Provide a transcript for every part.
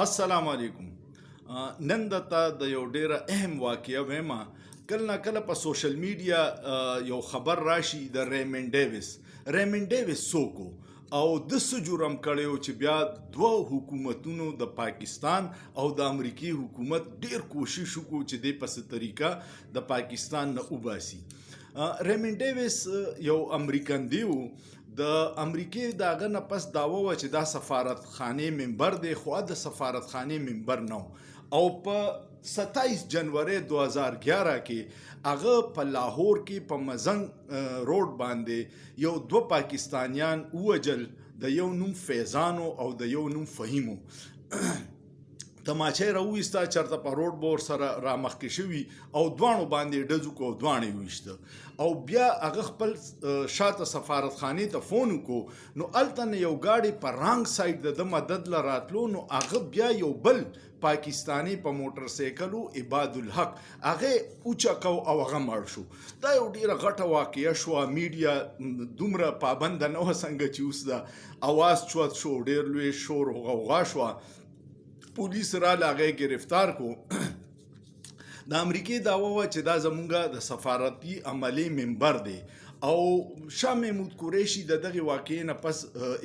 السلام علیکم. نن درته د یو ډیره اهم واقعه وایم. کله نه کله په سوشل میډیا یو خبر راشي د ریمن ډیویس څوک و او د څه جرم کړی و چې بیا دوه حکومتونو د پاکستان او د امریکای حکومت ډیر کوشش وکړو چې د په څه طریقه د پاکستان نه وباسي. ریمن ډیویس یو امریکن دی و. د امریکای داغه نه پس داوا و چې دا سفارتخانه منبر دی، خو د سفارتخانه منبر نه او په 27 جنوري 2011 کې هغه په لاهور کې په مزنګ روډ باندې یو دوه پاکستانیان ووجل، د یو نوم فیضانو او د یو نوم فهیمو. تماچه راوېسته چېرته په روډ به ورسره رامخکې شوي او دواړو باندې ډزو کو او دواړه یې وویشته او بیا هغه خپل شاته سفارتخانې ته فون وکړو. نو هلته نه یو ګاډی په رانګ سایډ د ده مدد له راتلو، نو هغه بیا یو بل پاکستانی په موټر سایکل عباد الحق هغه اوچکو او هغه مړ شو. دا یو ډیره غټه واقعه شوه. میډیا دومره پابنده نه وه څنګه چې اوس د اواز چوت شو، ډیر لوی شور او غوغا شوه. پولیس را هغه گرفتار کو. د امریکای دعوا وه چې دا زمونږ د سفارتي عملي منبر دی او شاه محمود قریشي د دغه واقعې نه پس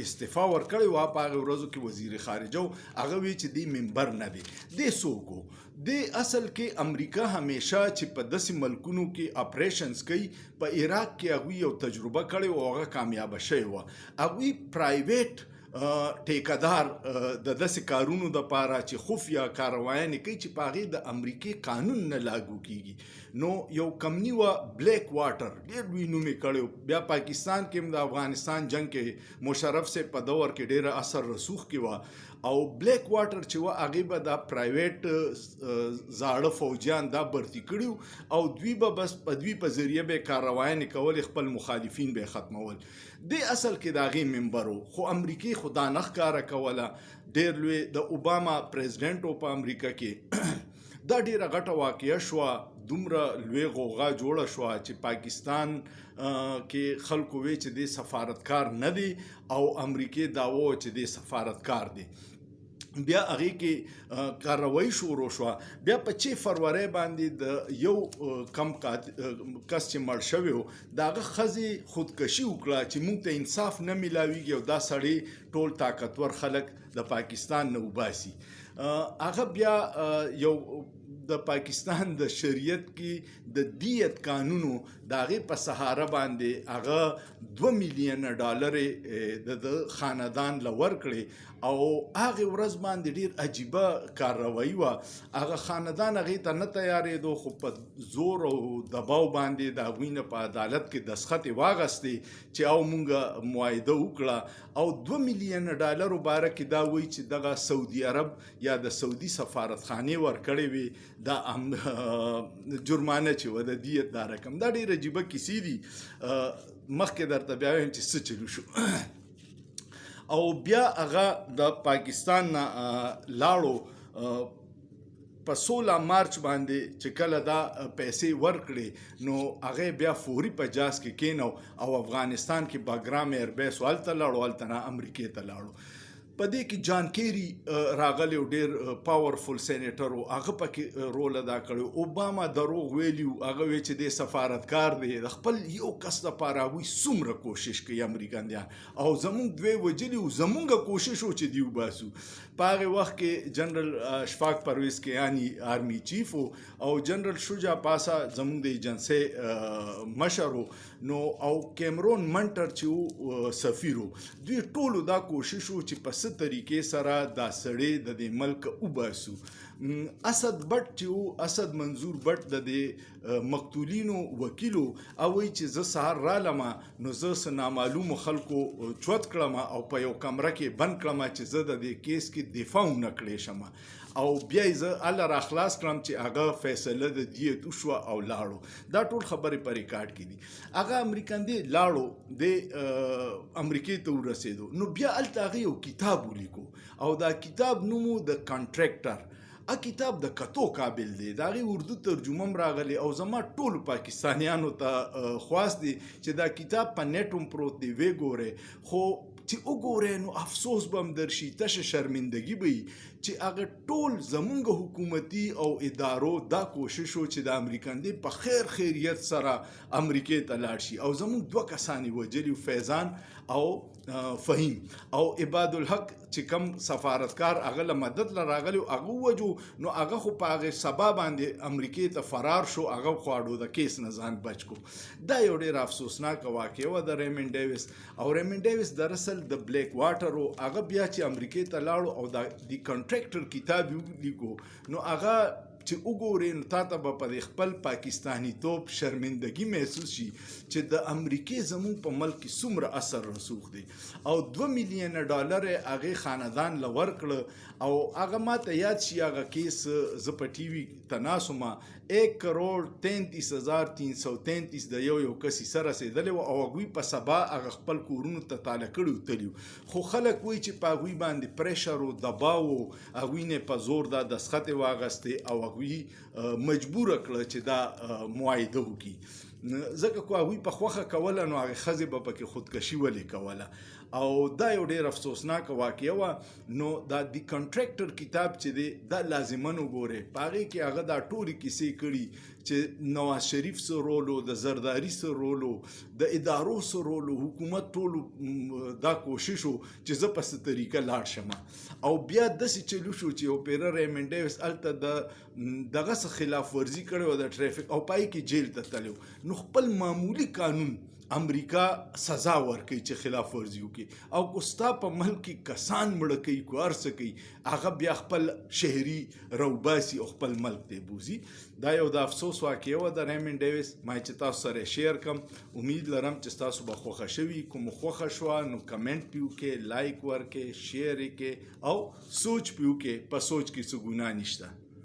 استعفا ورکړې وه. په هغه ورځو کې وزیر خارجه و، هغه وی چې دی منبر نه دی. دی څوک و؟ دی اصل کې امریکا همیشه چې په داسې ملکونو کې اپریشنز کوي، په عراق کې هغوی یو تجربه کړې و او هغه کامیابه شوې وه. هغوی پرایویټ ټیکدار د داسې کارونو دپاره چې خفیه کاروایانې کوي چې په هغې د امریکای قانون نه لاګو کیږي. نو یو کمپني وه بلیک واټر، ډېر لوی نوم یې کړی. بیا پاکستان کې هم د افغانستان جنګ کې مشرف صاحب په دور کې ډېره اثر رسوخ کې وه او بلیک واټر چې وه هغې به دا پرایویټ زاړه فوجیان دا برتي کړي او دوی به بس په دوی په ذریعه به یې کاروایانې کولې، خپل مخالفین به یې ختمول. دی اصل کې د هغې ممبر و، خو امریکای خو دا نه ښکاره کوله. ډېر لوی د اوباما پریزیډنټ و په امریکا کې. دا ډیره غټه واقعه شوه، دومره لوی غوغا جوړه شوه چې پاکستان کې خلکو وی چې دی سفارتکار نه دی او امریکای دعوا چې دی سفارتکار دی. بیا هغې کې کاروایی شروع شوه. بیا په 6 فروری باندې د یو کم کس چې مړ شوی و د هغه ښځې خودکشي وکړه چې موږ ته انصاف نه میلاویږي او دا سړی ټول طاقتور خلک د پاکستان نه وباسي. هغه بیا یو د پاکستان د شریعت کې د دیت قانونو د هغې په سهاره باندې هغه 2 میلیونه ډالر د خاندان له ورکړې او هغې ورځ باندې ډېر عجیبه کاروایی وه. هغه خاندان هغې ته نه تیارېدو، خو په زور او دباو باندې د هغوی نه په عدالت کې دستخط یې واخیستې چې او مونږ معاهده وکړه او 2 میلیونه ډالرو باره کې دا وایي چې دغه سعودي عرب یا د سعودي سفارتخانې ورکړې وي دا جرمانه چې وه د دیت دا رقم. دا ډېر عجیبه کیسې دي، مخکې درته بیا وایم چې څه چلو شو. او بیا هغه د پاکستان نه لاړو په 16 مارچ باندې چې کله دا پیسې ورکړې نو هغه بیا فوري په جاز کې کینو او افغانستان کې باګرام ایربیس هلته لاړو، هلته نه امریکې ته لاړو. په دې کې جان کیری راغلی و، ډېر پاورفل سینیټر و، هغه پکې رول ادا کړی. اوباما دروغ ویلي و، هغه وی چې دی سفارتکار دی. د خپل یو کس دپاره هغوی څومره کوشش کوي امریکایان او زمونږ دوی وجلي و، زمونږ کوشش و چې دی وباسو. په هغې وخت کې جنرال اشفاق پرویز کیانی آرمی چیف و او جنرال شجاع پاسا زمونږ د ایجنسۍ مشر و، نو او کیمرون منټر چې و سفیر و. دوی ټولو دا کوشش و چې په څه طریقې سره دا سړی د دې ملک وباسو. اسد بټ چې و، اسد منظور بټ د دې مقتولینو وکیل و، او وایي چې زه سهار رالم نو زه څه نامعلومو خلکو چوت کړم او په یو کمره کې بند کړم چې زه د دې کیس کې دفاع ونه کړی شم او بیا یې زه هله راخلاص کړم چې هغه فیصله د دیت وشوه او لاړو. دا ټول خبرې په ریکارډ کې دي. هغه امریکن دی لاړو، د امریکې ته ورسېدو. نو بیا هلته هغه یو کتاب ولیکو او دا کتاب نوم و د کانټریکټر. کتاب د کتو قابل دی، د هغې اردو ترجمه هم راغلی او زما ټولو پاکستانیانو ته خواست دی چې دا کتاب په نیټ هم پروت دی، ویې ګورئ. خو چې وګورئ نو افسوس به هم درشي، تشه شرمندګي به وي چې هغه ټول زمونږ حکومتي او ادارو دا کوشش و چې د امریکندې په خیر خیریت سره امریکې ته لاړ شي او زمونږ 2 کسان یې وژلي، فیضان او فهیم او عباد الحق چې کم سفارتکار هغه له مدد له راغلی هغه ووجو، نو هغه خو په هغې سبا باندې امریکې ته فرار شو، هغه خواړو د کیس نه ځان بچ کو. دا یو ډېر افسوسناکه واقعه وه د ریمن ډیویس. او ریمن ډیویس دراصل د بلیک واټر و، هغه بیا چې امریکې ته لاړو او د کنټریکټر کتاب یې ولیکو نو هغه چې وګورې نو تا ته به په خپل پاکستاني توب شرمندګي محسوس شي چې د امریکې زموږ په ملک کې څومره اثر رسوخ دی. او 2 میلیون ډالر یې هغې خاندان له ورکړه او هغه ما ته یاد شي هغه کیس زه په ټي وي ته ناست وم، 1,33,333 د یو کس کیسه رسېدلې وه او هغوی په سبا هغه خپل کورونو ته تاله کړي و تلي وو، خو خلک وایي چې په هغوی باندې پریشر و دباو و، هغوی نه په زور دا دستخط یې واخیستې او هغوی مجبوره کړه چې دا معاهده وکړي، ځکه که هغوی په خوښه کوله نو هغې ښځې به پکې خودکشي ولې کوله. او دا یو ډېر افسوسناکه واقعه وه. نو دا د کنټریکټر کتاب چې دی دا لازماً وګورئ، په هغې کې هغه دا ټولې کیسې کړي چې نواز شریف څه رول و، د زرداري څه رول و، د ادارو څه رول و، حکومت ټولو دا کوشش و چې زه په څه طریقه لاړ شم او بیا داسې چلو شو چې یو پیره ریمن ډیویس هلته دغه څه خلاف ورزي کړې وه د ټریفک او پای کې جیل ته تللی و. نو خپل معمولي قانون امریکا سزا ورکوي چې خلاف ورزي وکړي او که ستا په ملک کې کسان مړه کوي که هر څه کوي هغه بیا خپل شهري روباسي او خپل ملک ته بوځي. دا یو د افسوس واقعه وه د ریمن ډیویس، ما چې تاسو سره شیر کم. امید لرم چې تاسو به خوښه شوي، کوم خوښه شوه نو کمنټ پې وکړئ، لایک ورکړئ، شیر یې کړئ او سوچ پې وکړئ، په سوچ کې څه ګناه نشته.